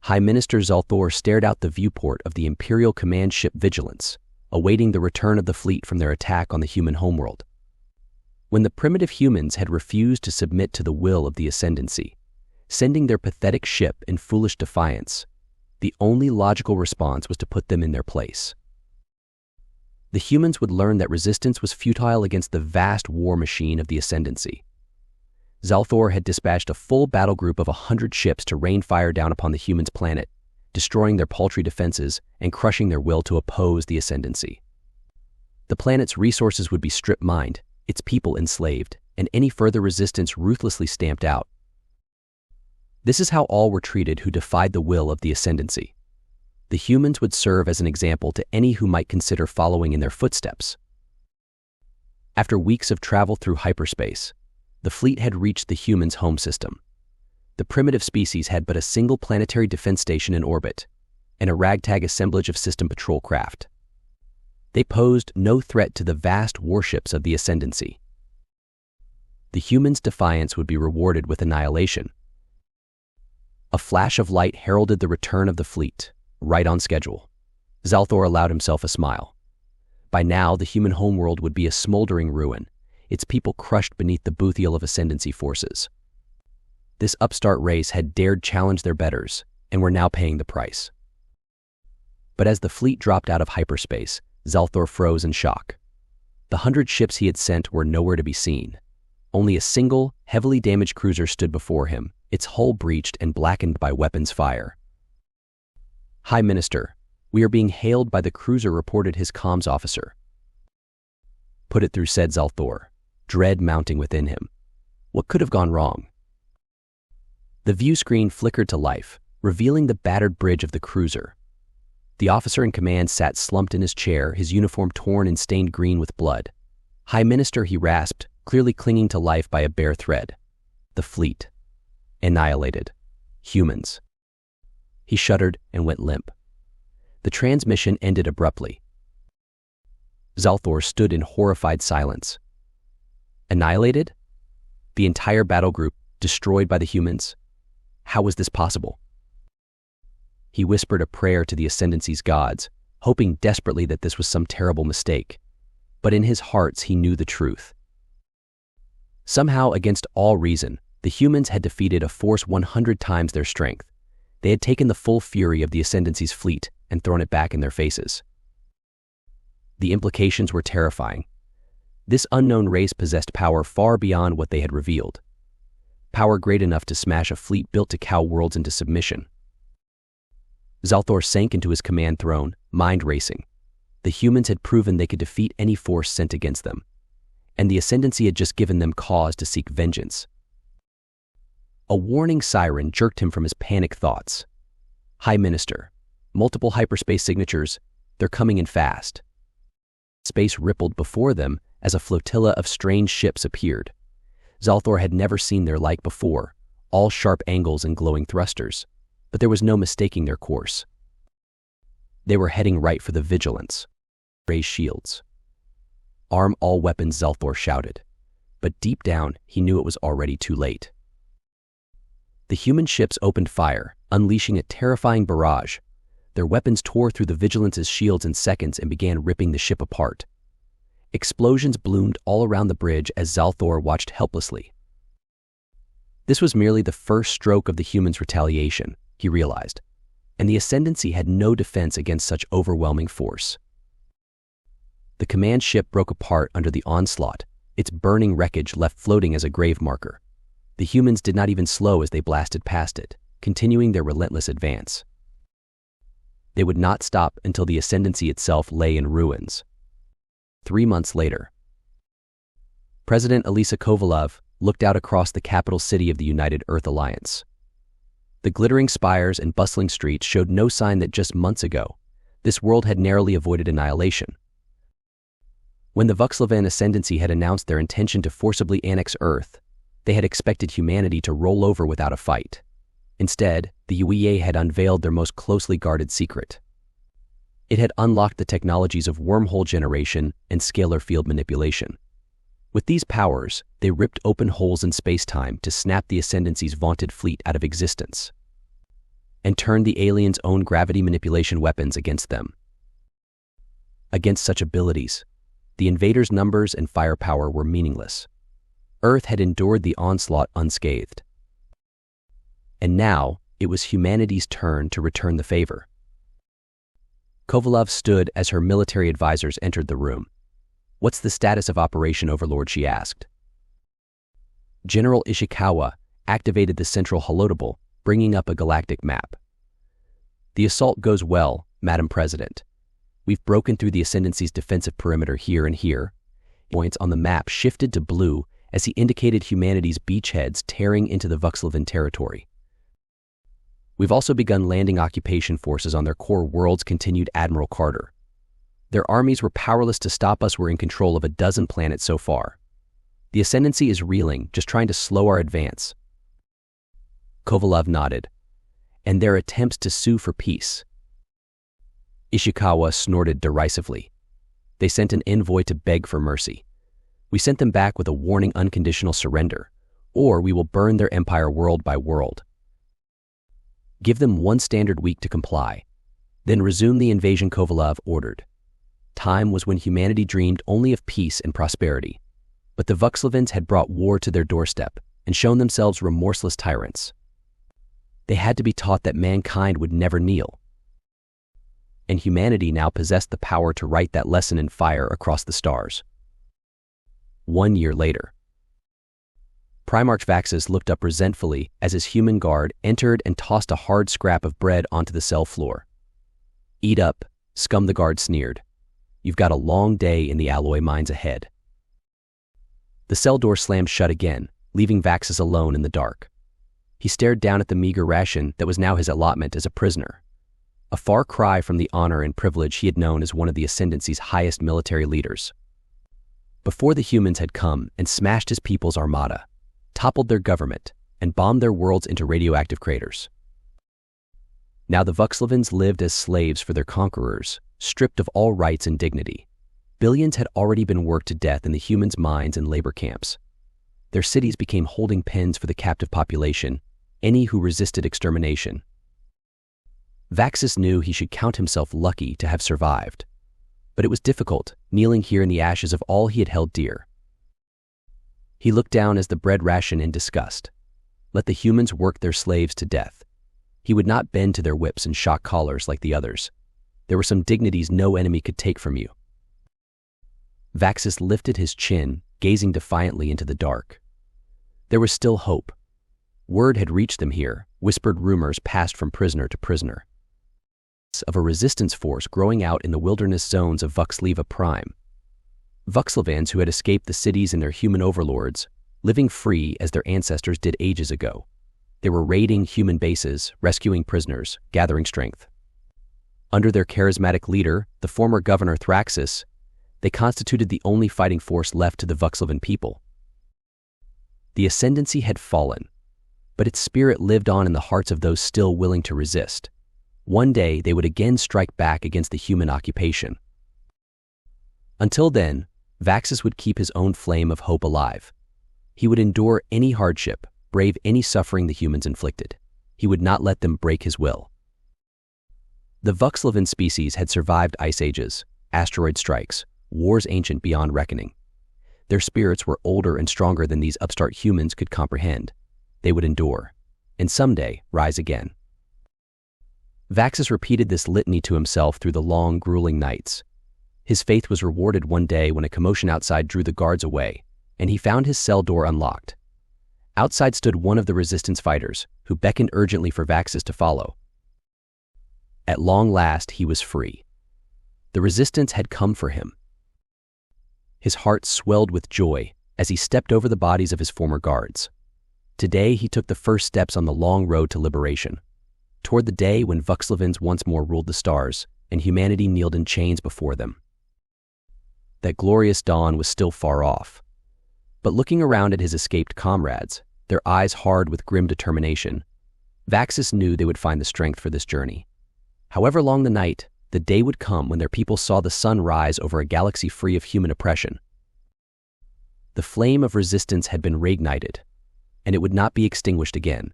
High Minister Zalthor stared out the viewport of the Imperial command ship Vigilance, awaiting the return of the fleet from their attack on the human homeworld. When the primitive humans had refused to submit to the will of the ascendancy, sending their pathetic ship in foolish defiance, the only logical response was to put them in their place. The humans would learn that resistance was futile against the vast war machine of the ascendancy. Zalthor had dispatched a full battle group of 100 ships to rain fire down upon the humans' planet, destroying their paltry defenses and crushing their will to oppose the ascendancy. The planet's resources would be strip-mined, its people enslaved, and any further resistance ruthlessly stamped out. This is how all were treated who defied the will of the ascendancy. The humans would serve as an example to any who might consider following in their footsteps. After weeks of travel through hyperspace, the fleet had reached the humans' home system. The primitive species had but a single planetary defense station in orbit, and a ragtag assemblage of system patrol craft. They posed no threat to the vast warships of the ascendancy. The humans' defiance would be rewarded with annihilation. A flash of light heralded the return of the fleet, right on schedule. Zalthor allowed himself a smile. By now, the human homeworld would be a smoldering ruin, its people crushed beneath the boothiel of ascendancy forces. This upstart race had dared challenge their betters, and were now paying the price. But as the fleet dropped out of hyperspace, Zalthor froze in shock. The 100 ships he had sent were nowhere to be seen. Only a single, heavily damaged cruiser stood before him, its hull breached and blackened by weapons fire. "High Minister, we are being hailed by the cruiser," reported his comms officer. "Put it through," said Zalthor, dread mounting within him. What could have gone wrong? The view screen flickered to life, revealing the battered bridge of the cruiser. The officer in command sat slumped in his chair, his uniform torn and stained green with blood. "High Minister," he rasped, clearly clinging to life by a bare thread. "The fleet. Annihilated. Humans." He shuddered and went limp. The transmission ended abruptly. Zalthor stood in horrified silence. Annihilated? The entire battle group destroyed by the humans? How was this possible? He whispered a prayer to the ascendancy's gods, hoping desperately that this was some terrible mistake. But in his hearts he knew the truth. Somehow, against all reason, the humans had defeated a force 100 times their strength. They had taken the full fury of the ascendancy's fleet and thrown it back in their faces. The implications were terrifying. This unknown race possessed power far beyond what they had revealed. Power great enough to smash a fleet built to cow worlds into submission. Zalthor sank into his command throne, mind racing. The humans had proven they could defeat any force sent against them, and the ascendancy had just given them cause to seek vengeance. A warning siren jerked him from his panicked thoughts. "High Minister, multiple hyperspace signatures, they're coming in fast." Space rippled before them as a flotilla of strange ships appeared. Zalthor had never seen their like before, all sharp angles and glowing thrusters, but there was no mistaking their course. They were heading right for the Vigilance. "Raise shields. Arm all weapons," Zalthor shouted, but deep down he knew it was already too late. The human ships opened fire, unleashing a terrifying barrage. Their weapons tore through the Vigilance's shields in seconds and began ripping the ship apart. Explosions bloomed all around the bridge as Zalthor watched helplessly. This was merely the first stroke of the humans' retaliation, he realized, and the ascendancy had no defense against such overwhelming force. The command ship broke apart under the onslaught, its burning wreckage left floating as a grave marker. The humans did not even slow as they blasted past it, continuing their relentless advance. They would not stop until the ascendancy itself lay in ruins. 3 months later, President Elisa Kovalov looked out across the capital city of the United Earth Alliance. The glittering spires and bustling streets showed no sign that just months ago, this world had narrowly avoided annihilation. When the Vuxlavan Ascendancy had announced their intention to forcibly annex Earth, they had expected humanity to roll over without a fight. Instead, the UEA had unveiled their most closely guarded secret. It had unlocked the technologies of wormhole generation and scalar field manipulation. With these powers, they ripped open holes in spacetime to snap the Ascendancy's vaunted fleet out of existence. and turned the aliens' own gravity manipulation weapons against them. Against such abilities, the invaders' numbers and firepower were meaningless. Earth had endured the onslaught unscathed. And now, it was humanity's turn to return the favor. Kovalov stood as her military advisors entered the room. "What's the status of Operation Overlord?" she asked. General Ishikawa activated the central holotable, bringing up a galactic map. "The assault goes well, Madam President. We've broken through the Ascendancy's defensive perimeter here and here." Points on the map shifted to blue as he indicated humanity's beachheads tearing into the Vuxlovan territory. "We've also begun landing occupation forces on their core worlds," continued Admiral Carter. "Their armies were powerless to stop us. We're in control of a dozen planets so far. The Ascendancy is reeling, just trying to slow our advance." Kovalov nodded. "And their attempts to sue for peace." Ishikawa snorted derisively. "They sent an envoy to beg for mercy. We sent them back with a warning: unconditional surrender, or we will burn their empire world by world. Give them one standard week to comply, then resume the invasion," Kovalov ordered. Time was when humanity dreamed only of peace and prosperity, but the Vuxlovans had brought war to their doorstep and shown themselves remorseless tyrants. They had to be taught that mankind would never kneel. And humanity now possessed the power to write that lesson in fire across the stars. 1 year later, Primarch Vaxis looked up resentfully as his human guard entered and tossed a hard scrap of bread onto the cell floor. "Eat up, scum," the guard sneered. "You've got a long day in the alloy mines ahead." The cell door slammed shut again, leaving Vaxis alone in the dark. He stared down at the meager ration that was now his allotment as a prisoner. A far cry from the honor and privilege he had known as one of the Ascendancy's highest military leaders. Before the humans had come and smashed his people's armada, toppled their government, and bombed their worlds into radioactive craters. Now the Vuxlovans lived as slaves for their conquerors, stripped of all rights and dignity. Billions had already been worked to death in the humans' mines and labor camps. Their cities became holding pens for the captive population, any who resisted extermination. Vaxis knew he should count himself lucky to have survived, but it was difficult, kneeling here in the ashes of all he had held dear. He looked down as the bread ration in disgust. Let the humans work their slaves to death. He would not bend to their whips and shock collars like the others. There were some dignities no enemy could take from you. Vaxis lifted his chin, gazing defiantly into the dark. There was still hope. Word had reached them here, whispered rumors passed from prisoner to prisoner. Of a resistance force growing out in the wilderness zones of Vuxleva Prime. Vuxlovans who had escaped the cities and their human overlords, living free as their ancestors did ages ago. They were raiding human bases, rescuing prisoners, gathering strength. Under their charismatic leader, the former governor Thraxis, they constituted the only fighting force left to the Vuxlovan people. The Ascendancy had fallen, but its spirit lived on in the hearts of those still willing to resist. One day they would again strike back against the human occupation. Until then, Vaxis would keep his own flame of hope alive. He would endure any hardship, brave any suffering the humans inflicted. He would not let them break his will. The Vuxlovan species had survived ice ages, asteroid strikes, wars ancient beyond reckoning. Their spirits were older and stronger than these upstart humans could comprehend. They would endure, and someday rise again. Vaxis repeated this litany to himself through the long, grueling nights. His faith was rewarded one day when a commotion outside drew the guards away, and he found his cell door unlocked. Outside stood one of the resistance fighters, who beckoned urgently for Vaxis to follow. At long last, he was free. The resistance had come for him. His heart swelled with joy as he stepped over the bodies of his former guards. Today, he took the first steps on the long road to liberation, toward the day when Vuxlovans once more ruled the stars and humanity kneeled in chains before them. That glorious dawn was still far off. But looking around at his escaped comrades, their eyes hard with grim determination, Vaxis knew they would find the strength for this journey. However long the night, the day would come when their people saw the sun rise over a galaxy free of human oppression. The flame of resistance had been reignited, and it would not be extinguished again.